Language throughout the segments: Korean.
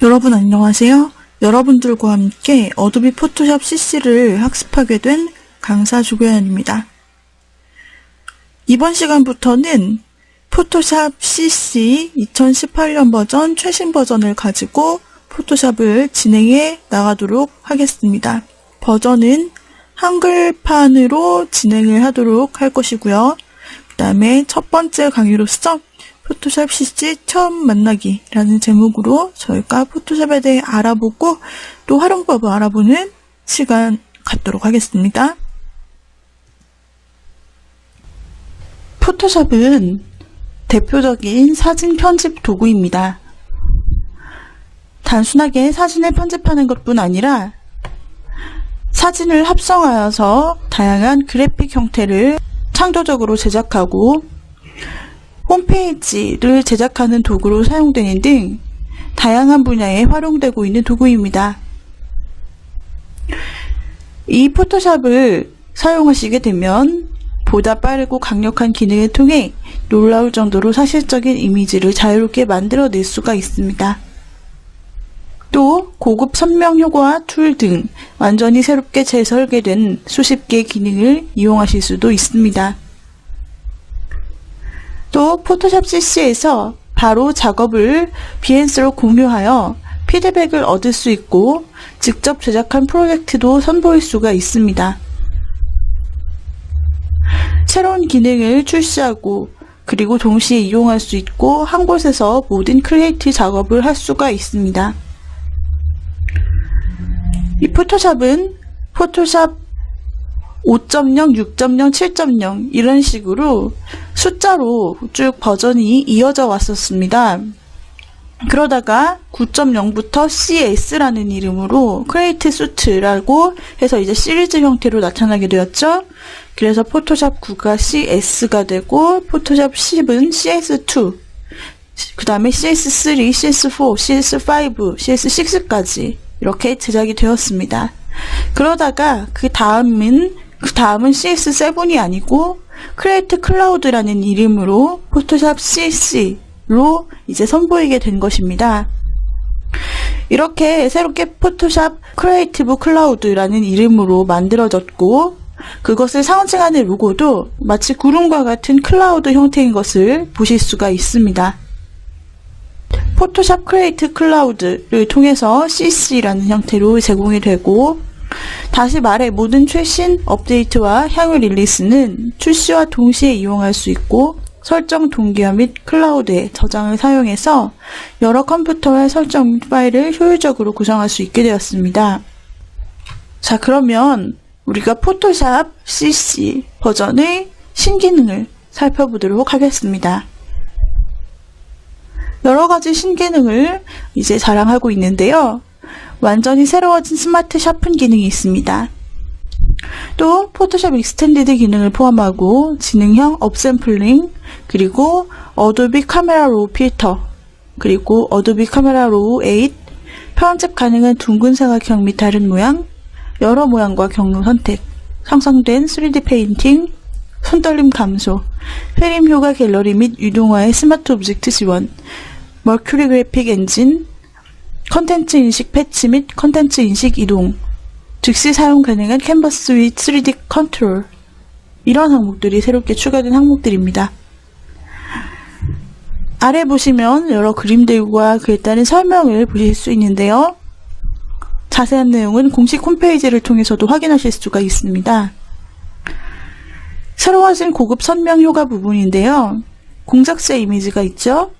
여러분 안녕하세요. 여러분들과 함께 어도비 포토샵 CC를 학습하게 된 강사 조교연입니다. 이번 시간부터는 포토샵 CC 2018년 버전 최신 버전을 가지고 포토샵을 진행해 나가도록 하겠습니다. 버전은 한글판으로 진행을 하도록 할 것이고요. 그 다음에 첫 번째 강의로서 포토샵 CC 처음 만나기 라는 제목으로 저희가 포토샵에 대해 알아보고 또 활용법을 알아보는 시간 갖도록 하겠습니다. 포토샵은 대표적인 사진 편집 도구입니다. 단순하게 사진을 편집하는 것뿐 아니라 사진을 합성하여서 다양한 그래픽 형태를 창조적으로 제작하고 홈페이지를 제작하는 도구로 사용되는 등 다양한 분야에 활용되고 있는 도구입니다. 이 포토샵을 사용하시게 되면 보다 빠르고 강력한 기능을 통해 놀라울 정도로 사실적인 이미지를 자유롭게 만들어낼 수가 있습니다. 또 고급 선명 효과 툴 등 완전히 새롭게 재설계된 수십 개의 기능을 이용하실 수도 있습니다. 또 포토샵 CC에서 바로 작업을 비엔스로 공유하여 피드백을 얻을 수 있고 직접 제작한 프로젝트도 선보일 수가 있습니다. 새로운 기능을 출시하고 그리고 동시에 이용할 수 있고 한 곳에서 모든 크리에이티브 작업을 할 수가 있습니다. 이 포토샵은 포토샵 5.0, 6.0, 7.0 이런 식으로 숫자로 쭉 버전이 이어져 왔었습니다. 그러다가 9.0부터 CS라는 이름으로 크리에이트 수트라고 해서 이제 시리즈 형태로 나타나게 되었죠. 그래서 포토샵 9가 CS가 되고 포토샵 10은 CS2, 그 다음에 CS3, CS4, CS5, CS6까지 이렇게 제작이 되었습니다. 그러다가 그 다음은 CS7이 아니고 크리에이트 클라우드라는 이름으로 포토샵 CC로 이제 선보이게 된 것입니다. 이렇게 새롭게 포토샵 크리에이티브 클라우드라는 이름으로 만들어졌고 그것을 상징하는 로고도 마치 구름과 같은 클라우드 형태인 것을 보실 수가 있습니다. 포토샵 크리에이트 클라우드를 통해서 CC라는 형태로 제공이 되고 다시 말해 모든 최신 업데이트와 향후 릴리스는 출시와 동시에 이용할 수 있고 설정 동기화 및 클라우드의 저장을 사용해서 여러 컴퓨터의 설정 파일을 효율적으로 구성할 수 있게 되었습니다. 자, 그러면 우리가 포토샵 CC 버전의 신기능을 살펴보도록 하겠습니다. 여러 가지 신기능을 이제 자랑하고 있는데요. 완전히 새로워진 스마트 샤픈 기능이 있습니다. 또 포토샵 익스텐디드 기능을 포함하고 지능형 업샘플링, 그리고 어도비 카메라 로우 필터, 그리고 어도비 카메라 로우 8, 편집 가능한 둥근 사각형 및 다른 모양, 여러 모양과 경로 선택, 상상된 3D 페인팅, 손떨림 감소, 회림 효과 갤러리 및 유동화의 스마트 오브젝트 지원, 머큐리 그래픽 엔진, 컨텐츠 인식 패치 및 컨텐츠 인식 이동, 즉시 사용 가능한 캔버스 및 3D 컨트롤, 이런 항목들이 새롭게 추가된 항목들입니다. 아래 보시면 여러 그림들과 그에 따른 설명을 보실 수 있는데요. 자세한 내용은 공식 홈페이지를 통해서도 확인하실 수가 있습니다. 새로워진 고급 선명 효과 부분인데요. 공작새 이미지가 있죠.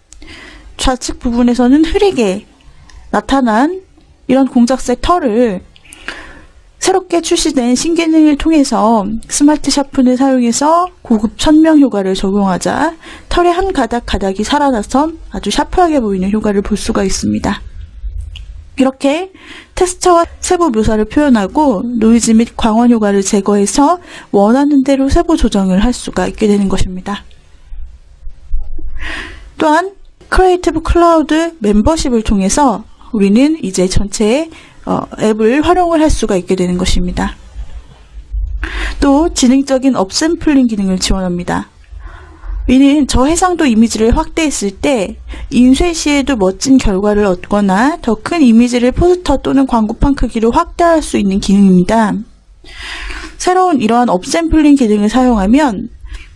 좌측 부분에서는 흐리게 나타난 이런 공작새 털을 새롭게 출시된 신기능을 통해서 스마트 샤픈을 사용해서 고급 선명 효과를 적용하자 털의 한 가닥이 살아나서 아주 샤프하게 보이는 효과를 볼 수가 있습니다. 이렇게 텍스처와 세부 묘사를 표현하고 노이즈 및 광원 효과를 제거해서 원하는 대로 세부 조정을 할 수가 있게 되는 것입니다. 또한 크리에이티브 클라우드 멤버십을 통해서 우리는 이제 전체 앱을 활용을 할 수가 있게 되는 것입니다. 또 지능적인 업샘플링 기능을 지원합니다. 이는 저해상도 이미지를 확대했을 때 인쇄 시에도 멋진 결과를 얻거나 더 큰 이미지를 포스터 또는 광고판 크기로 확대할 수 있는 기능입니다. 새로운 이러한 업샘플링 기능을 사용하면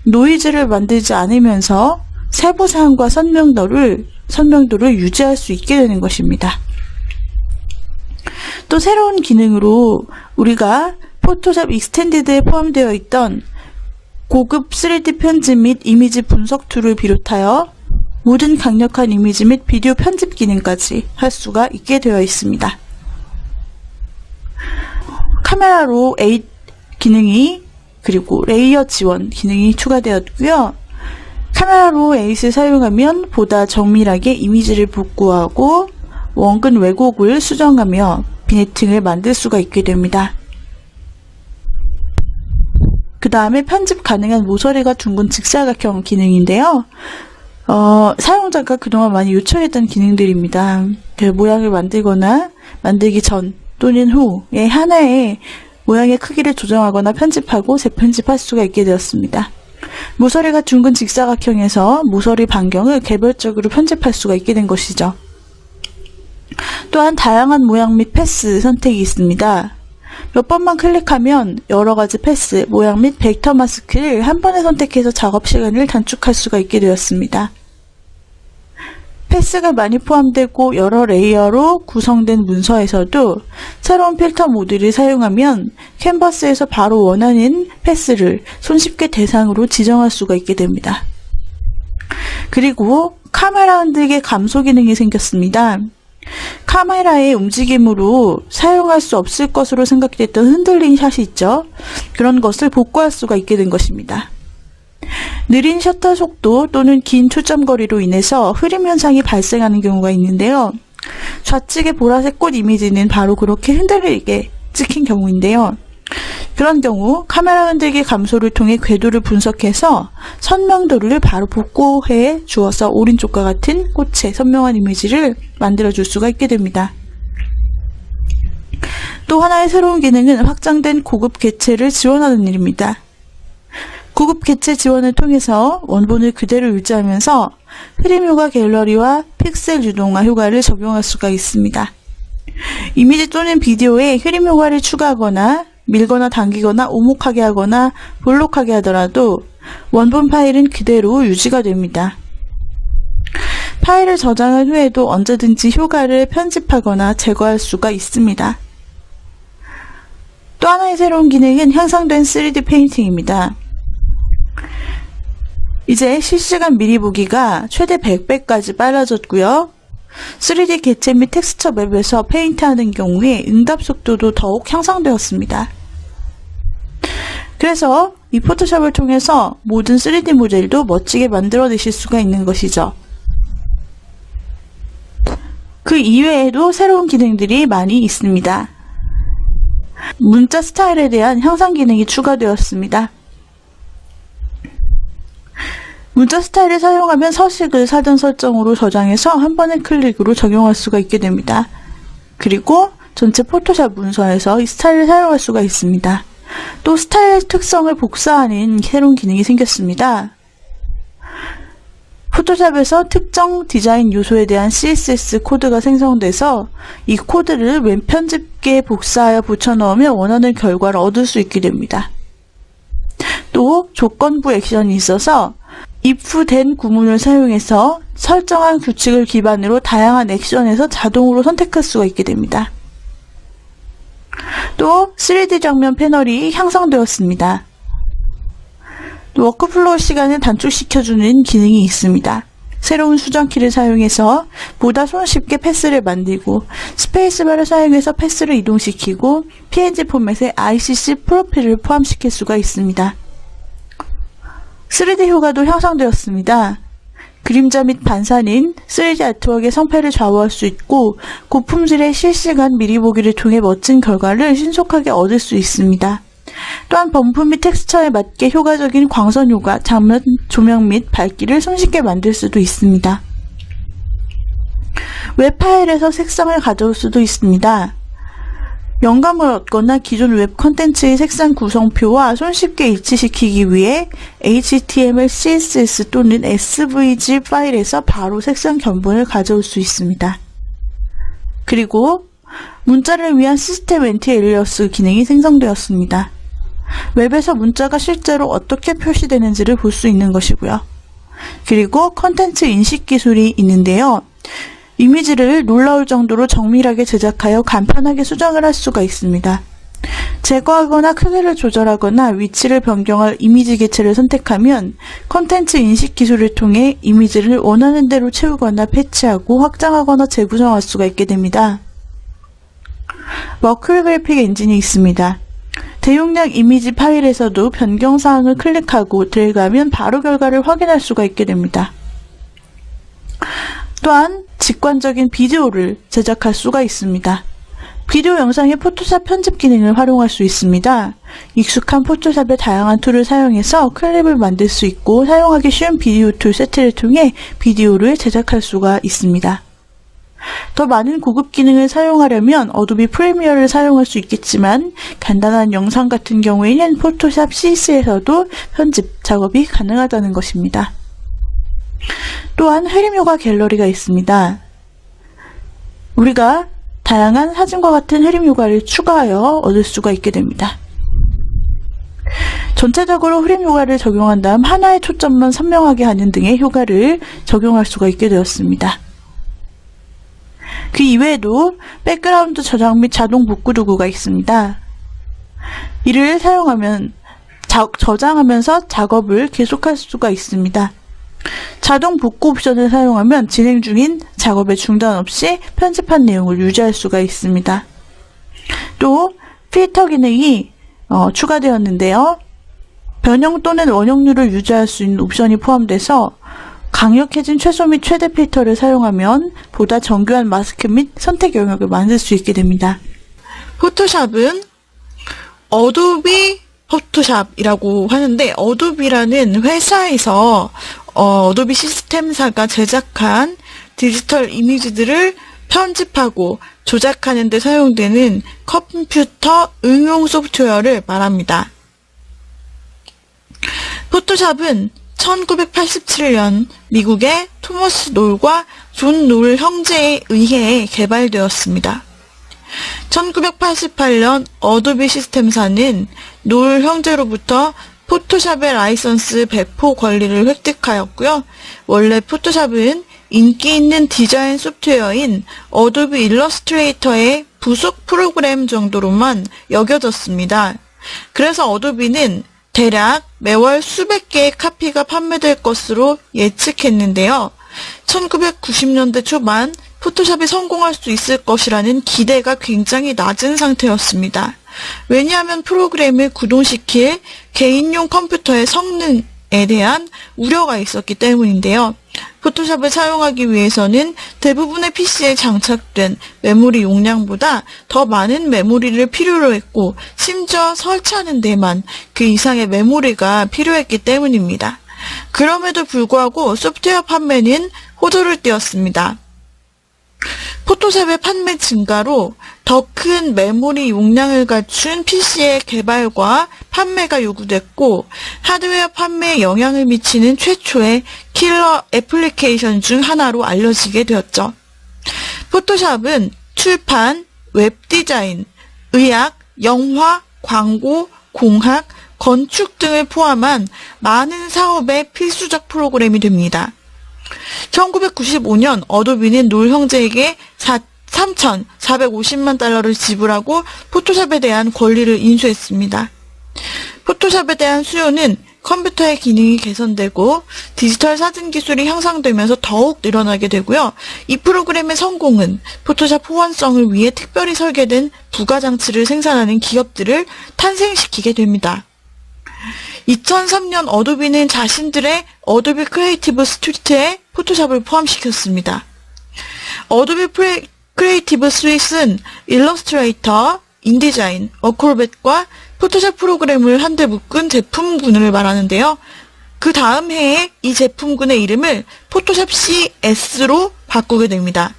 노이즈를 만들지 않으면서 세부사항과 선명도를 유지할 수 있게 되는 것입니다. 또 새로운 기능으로 우리가 포토샵 익스텐디드에 포함되어 있던 고급 3D 편집 및 이미지 분석 툴을 비롯하여 모든 강력한 이미지 및 비디오 편집 기능까지 할 수가 있게 되어 있습니다. 카메라로 8 기능이 그리고 레이어 지원 기능이 추가되었고요. 카메라로 8을 사용하면 보다 정밀하게 이미지를 복구하고 원근 왜곡을 수정하며 비네팅을 만들 수가 있게 됩니다. 그 다음에 편집 가능한 모서리가 둥근 직사각형 기능인데요. 사용자가 그동안 많이 요청했던 기능들입니다. 그 모양을 만들거나 만들기 전 또는 후에 하나의 모양의 크기를 조정하거나 편집하고 재편집할 수가 있게 되었습니다. 모서리가 둥근 직사각형에서 모서리 반경을 개별적으로 편집할 수가 있게 된 것이죠. 또한 다양한 모양 및 패스 선택이 있습니다. 몇 번만 클릭하면 여러가지 패스, 모양 및 벡터 마스크를 한 번에 선택해서 작업 시간을 단축할 수가 있게 되었습니다. 패스가 많이 포함되고 여러 레이어로 구성된 문서에서도 새로운 필터 모드를 사용하면 캔버스에서 바로 원하는 패스를 손쉽게 대상으로 지정할 수가 있게 됩니다. 그리고 카메라 흔들기 감소 기능이 생겼습니다. 카메라의 움직임으로 사용할 수 없을 것으로 생각됐던 흔들린 샷이 있죠. 그런 것을 복구할 수가 있게 된 것입니다. 느린 셔터 속도 또는 긴 초점거리로 인해서 흐림 현상이 발생하는 경우가 있는데요. 좌측의 보라색 꽃 이미지는 바로 그렇게 흔들리게 찍힌 경우인데요. 그런 경우 카메라 흔들기 감소를 통해 궤도를 분석해서 선명도를 바로 복구해 주어서 오른쪽과 같은 꽃의 선명한 이미지를 만들어줄 수가 있게 됩니다. 또 하나의 새로운 기능은 확장된 고급 객체를 지원하는 일입니다. 고급 객체 지원을 통해서 원본을 그대로 유지하면서 흐림 효과 갤러리와 픽셀 유동화 효과를 적용할 수가 있습니다. 이미지 또는 비디오에 흐림 효과를 추가하거나 밀거나 당기거나 오목하게 하거나 볼록하게 하더라도 원본 파일은 그대로 유지가 됩니다. 파일을 저장한 후에도 언제든지 효과를 편집하거나 제거할 수가 있습니다. 또 하나의 새로운 기능은 향상된 3D 페인팅입니다. 이제 실시간 미리 보기가 최대 100배까지 빨라졌고요. 3D 객체 및 텍스처 맵에서 페인트하는 경우에 응답 속도도 더욱 향상되었습니다. 그래서 이 포토샵을 통해서 모든 3D 모델도 멋지게 만들어내실 수가 있는 것이죠. 그 이외에도 새로운 기능들이 많이 있습니다. 문자 스타일에 대한 향상 기능이 추가되었습니다. 문자 스타일을 사용하면 서식을 사전 설정으로 저장해서 한 번의 클릭으로 적용할 수가 있게 됩니다. 그리고 전체 포토샵 문서에서 이 스타일을 사용할 수가 있습니다. 또 스타일 특성을 복사하는 새로운 기능이 생겼습니다. 포토샵에서 특정 디자인 요소에 대한 CSS 코드가 생성돼서 이 코드를 웹 편집기에 복사하여 붙여넣으면 원하는 결과를 얻을 수 있게 됩니다. 또 조건부 액션이 있어서 if된 구문을 사용해서 설정한 규칙을 기반으로 다양한 액션에서 자동으로 선택할 수가 있게 됩니다. 또 3D 장면 패널이 향상되었습니다. 또 워크플로우 시간을 단축시켜주는 기능이 있습니다. 새로운 수정키를 사용해서 보다 손쉽게 패스를 만들고 스페이스바를 사용해서 패스를 이동시키고 PNG 포맷에 ICC 프로필을 포함시킬 수가 있습니다. 3D 효과도 향상되었습니다. 그림자 및 반사는 3D 아트웍의 성패를 좌우할 수 있고 고품질의 실시간 미리 보기를 통해 멋진 결과를 신속하게 얻을 수 있습니다. 또한 범프 및 텍스처에 맞게 효과적인 광선 효과, 장면, 조명 및 밝기를 손쉽게 만들 수도 있습니다. 웹 파일에서 색상을 가져올 수도 있습니다. 영감을 얻거나 기존 웹 콘텐츠의 색상 구성표와 손쉽게 일치시키기 위해 HTML, CSS 또는 SVG 파일에서 바로 색상 견본을 가져올 수 있습니다. 그리고 문자를 위한 시스템 엔티에리어스 기능이 생성되었습니다. 웹에서 문자가 실제로 어떻게 표시되는지를 볼 수 있는 것이고요. 그리고 콘텐츠 인식 기술이 있는데요. 이미지를 놀라울 정도로 정밀하게 제작하여 간편하게 수정을 할 수가 있습니다. 제거하거나 크기를 조절하거나 위치를 변경할 이미지 개체를 선택하면 콘텐츠 인식 기술을 통해 이미지를 원하는 대로 채우거나 패치하고 확장하거나 재구성할 수가 있게 됩니다. 머클 그래픽 엔진이 있습니다. 대용량 이미지 파일에서도 변경사항을 클릭하고 드래그하면 바로 결과를 확인할 수가 있게 됩니다. 또한 직관적인 비디오를 제작할 수가 있습니다. 비디오 영상의 포토샵 편집 기능을 활용할 수 있습니다. 익숙한 포토샵의 다양한 툴을 사용해서 클립을 만들 수 있고 사용하기 쉬운 비디오 툴 세트를 통해 비디오를 제작할 수가 있습니다. 더 많은 고급 기능을 사용하려면 어도비 프리미어를 사용할 수 있겠지만 간단한 영상 같은 경우에는 포토샵 CS에서도 편집 작업이 가능하다는 것입니다. 또한 흐림효과 갤러리가 있습니다. 우리가 다양한 사진과 같은 흐림효과를 추가하여 얻을 수가 있게 됩니다. 전체적으로 흐림효과를 적용한 다음 하나의 초점만 선명하게 하는 등의 효과를 적용할 수가 있게 되었습니다. 그 이외에도 백그라운드 저장 및 자동 복구 도구가 있습니다. 이를 사용하면 저장하면서 작업을 계속할 수가 있습니다. 자동 복구 옵션을 사용하면 진행 중인 작업에 중단 없이 편집한 내용을 유지할 수가 있습니다. 또 필터 기능이 추가되었는데요. 변형 또는 원형률을 유지할 수 있는 옵션이 포함돼서 강력해진 최소 및 최대 필터를 사용하면 보다 정교한 마스크 및 선택 영역을 만들 수 있게 됩니다. 포토샵은 어도비 포토샵이라고 하는데 어도비라는 회사에서 어도비 시스템사가 제작한 디지털 이미지들을 편집하고 조작하는 데 사용되는 컴퓨터 응용 소프트웨어를 말합니다. 포토샵은 1987년 미국의 토머스 놀과 존 놀 형제에 의해 개발되었습니다. 1988년 어도비 시스템사는 놀 형제로부터 포토샵의 라이선스 배포 권리를 획득하였고요. 원래 포토샵은 인기 있는 디자인 소프트웨어인 어도비 일러스트레이터의 부속 프로그램 정도로만 여겨졌습니다. 그래서 어도비는 대략 매월 수백 개의 카피가 판매될 것으로 예측했는데요. 1990년대 초반 포토샵이 성공할 수 있을 것이라는 기대가 굉장히 낮은 상태였습니다. 왜냐하면 프로그램을 구동시킬 개인용 컴퓨터의 성능에 대한 우려가 있었기 때문인데요. 포토샵을 사용하기 위해서는 대부분의 PC에 장착된 메모리 용량보다 더 많은 메모리를 필요로 했고 심지어 설치하는 데만 그 이상의 메모리가 필요했기 때문입니다. 그럼에도 불구하고 소프트웨어 판매는 호조를 띄웠습니다. 포토샵의 판매 증가로 더 큰 메모리 용량을 갖춘 PC의 개발과 판매가 요구됐고 하드웨어 판매에 영향을 미치는 최초의 킬러 애플리케이션 중 하나로 알려지게 되었죠. 포토샵은 출판, 웹디자인, 의학, 영화, 광고, 공학, 건축 등을 포함한 많은 사업의 필수적 프로그램이 됩니다. 1995년 어도비는 놀 형제에게 3,450만 달러를 지불하고 포토샵에 대한 권리를 인수했습니다. 포토샵에 대한 수요는 컴퓨터의 기능이 개선되고 디지털 사진 기술이 향상되면서 더욱 늘어나게 되고요. 이 프로그램의 성공은 포토샵 호환성을 위해 특별히 설계된 부가장치를 생산하는 기업들을 탄생시키게 됩니다. 2003년 어도비는 자신들의 어도비 크리에이티브 스위트에 포토샵을 포함시켰습니다. 어도비 크리에이티브 스윗은 일러스트레이터, 인디자인, 어크로뱃과 포토샵 프로그램을 한데 묶은 제품군을 말하는데요. 그 다음 해에 이 제품군의 이름을 포토샵 CS로 바꾸게 됩니다.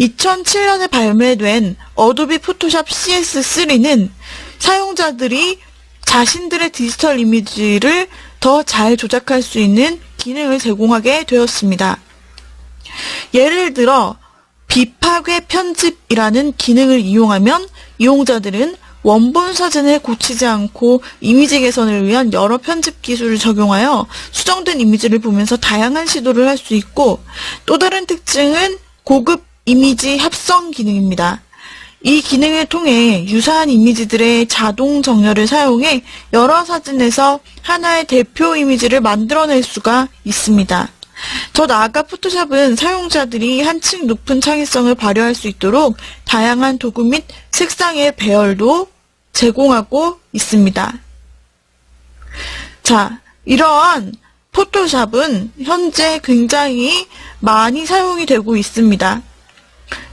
2007년에 발매된 어도비 포토샵 CS3는 사용자들이 자신들의 디지털 이미지를 더 잘 조작할 수 있는 기능을 제공하게 되었습니다. 예를 들어 비파괴 편집이라는 기능을 이용하면 이용자들은 원본 사진을 고치지 않고 이미지 개선을 위한 여러 편집 기술을 적용하여 수정된 이미지를 보면서 다양한 시도를 할 수 있고, 또 다른 특징은 고급 이미지 합성 기능입니다. 이 기능을 통해 유사한 이미지들의 자동 정렬을 사용해 여러 사진에서 하나의 대표 이미지를 만들어낼 수가 있습니다. 더 나아가 포토샵은 사용자들이 한층 높은 창의성을 발휘할 수 있도록 다양한 도구 및 색상의 배열도 제공하고 있습니다. 자, 이러한 포토샵은 현재 굉장히 많이 사용이 되고 있습니다.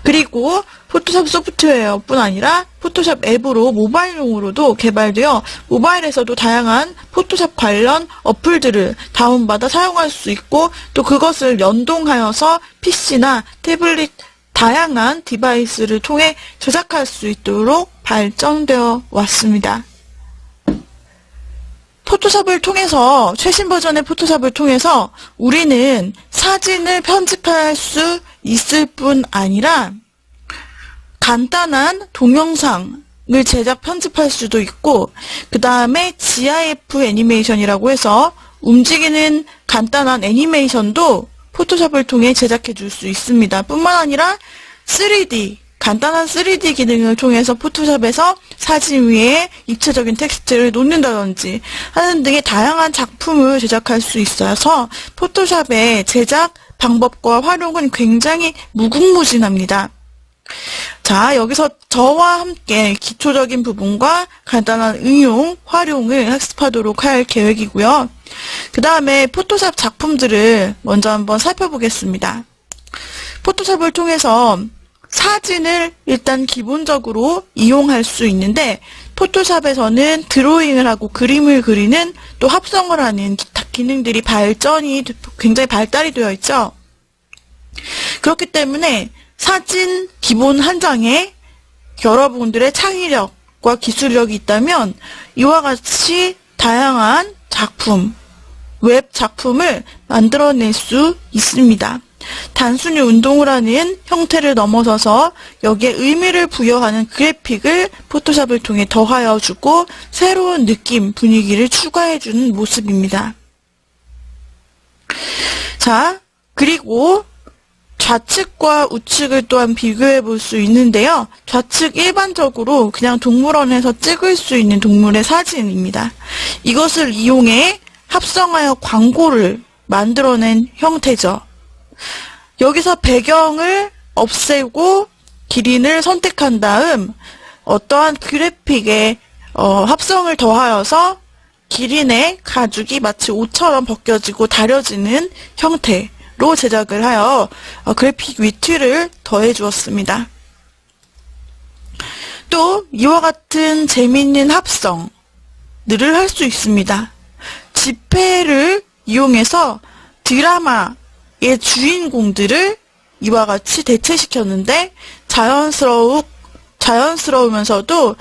그리고 포토샵 소프트웨어뿐 아니라 포토샵 앱으로 모바일용으로도 개발되어 모바일에서도 다양한 포토샵 관련 어플들을 다운받아 사용할 수 있고, 또 그것을 연동하여서 PC나 태블릿 다양한 디바이스를 통해 제작할 수 있도록 발전되어 왔습니다. 포토샵을 통해서, 최신 버전의 포토샵을 통해서 우리는 사진을 편집할 수 있을 뿐 아니라 간단한 동영상을 제작 편집할 수도 있고, 그 다음에 GIF 애니메이션이라고 해서 움직이는 간단한 애니메이션도 포토샵을 통해 제작해 줄 수 있습니다. 뿐만 아니라 3D, 간단한 3D 기능을 통해서 포토샵에서 사진 위에 입체적인 텍스트를 놓는다든지 하는 등의 다양한 작품을 제작할 수 있어서 포토샵의 제작 방법과 활용은 굉장히 무궁무진합니다. 자, 여기서 저와 함께 기초적인 부분과 간단한 응용, 활용을 학습하도록 할 계획이고요. 그 다음에 포토샵 작품들을 먼저 한번 살펴보겠습니다. 포토샵을 통해서 사진을 일단 기본적으로 이용할 수 있는데, 포토샵에서는 드로잉을 하고 그림을 그리는, 또 합성을 하는 기타 기능들이 굉장히 발달이 되어 있죠. 그렇기 때문에 사진 기본 한 장에 여러분들의 창의력과 기술력이 있다면 이와 같이 다양한 작품, 웹 작품을 만들어낼 수 있습니다. 단순히 운동을 하는 형태를 넘어서서 여기에 의미를 부여하는 그래픽을 포토샵을 통해 더하여 주고 새로운 느낌, 분위기를 추가해 주는 모습입니다. 자, 그리고 좌측과 우측을 또한 비교해 볼 수 있는데요. 좌측 일반적으로 그냥 동물원에서 찍을 수 있는 동물의 사진입니다. 이것을 이용해 합성하여 광고를 만들어낸 형태죠. 여기서 배경을 없애고 기린을 선택한 다음 어떠한 그래픽에 합성을 더하여서 기린의 가죽이 마치 옷처럼 벗겨지고 다려지는 형태로 제작을 하여 그래픽 위트를 더해 주었습니다. 또 이와 같은 재미있는 합성들을 할 수 있습니다. 지폐를 이용해서 드라마의 주인공들을 이와 같이 대체시켰는데 자연스러우면서도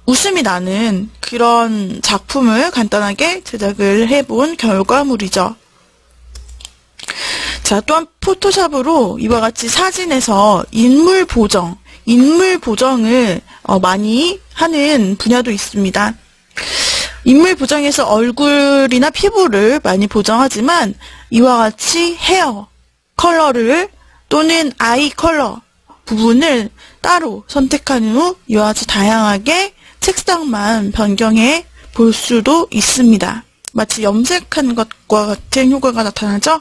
웃음이 나는 그런 작품을 간단하게 제작을 해본 결과물이죠. 자, 또한 포토샵으로 이와 같이 사진에서 인물 보정을 많이 하는 분야도 있습니다. 인물 보정에서 얼굴이나 피부를 많이 보정하지만 이와 같이 헤어 컬러를 또는 아이 컬러 부분을 따로 선택한 후 이와 같이 다양하게 색상만 변경해 볼 수도 있습니다. 마치 염색한 것과 같은 효과가 나타나죠?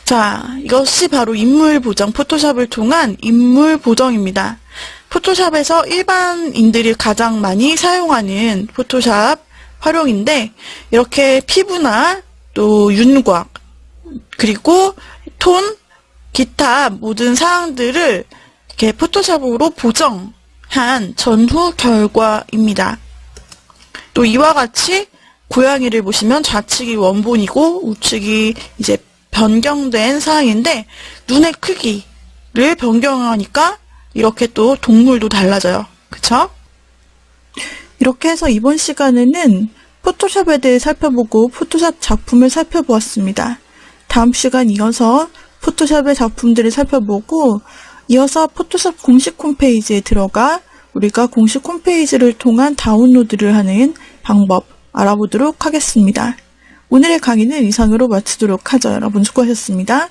자, 이것이 바로 인물 보정, 포토샵을 통한 인물 보정입니다. 포토샵에서 일반인들이 가장 많이 사용하는 포토샵 활용인데, 이렇게 피부나 또 윤곽, 그리고 톤, 기타 모든 사항들을 이렇게 포토샵으로 보정한 전후 결과입니다. 또 이와 같이 고양이를 보시면 좌측이 원본이고 우측이 이제 변경된 사항인데, 눈의 크기를 변경하니까 이렇게 또 동물도 달라져요. 그쵸? 이렇게 해서 이번 시간에는 포토샵에 대해 살펴보고 포토샵 작품을 살펴보았습니다. 다음 시간 이어서 포토샵의 작품들을 살펴보고 이어서 포토샵 공식 홈페이지에 들어가 우리가 공식 홈페이지를 통한 다운로드를 하는 방법 알아보도록 하겠습니다. 오늘의 강의는 이상으로 마치도록 하죠. 여러분 수고하셨습니다.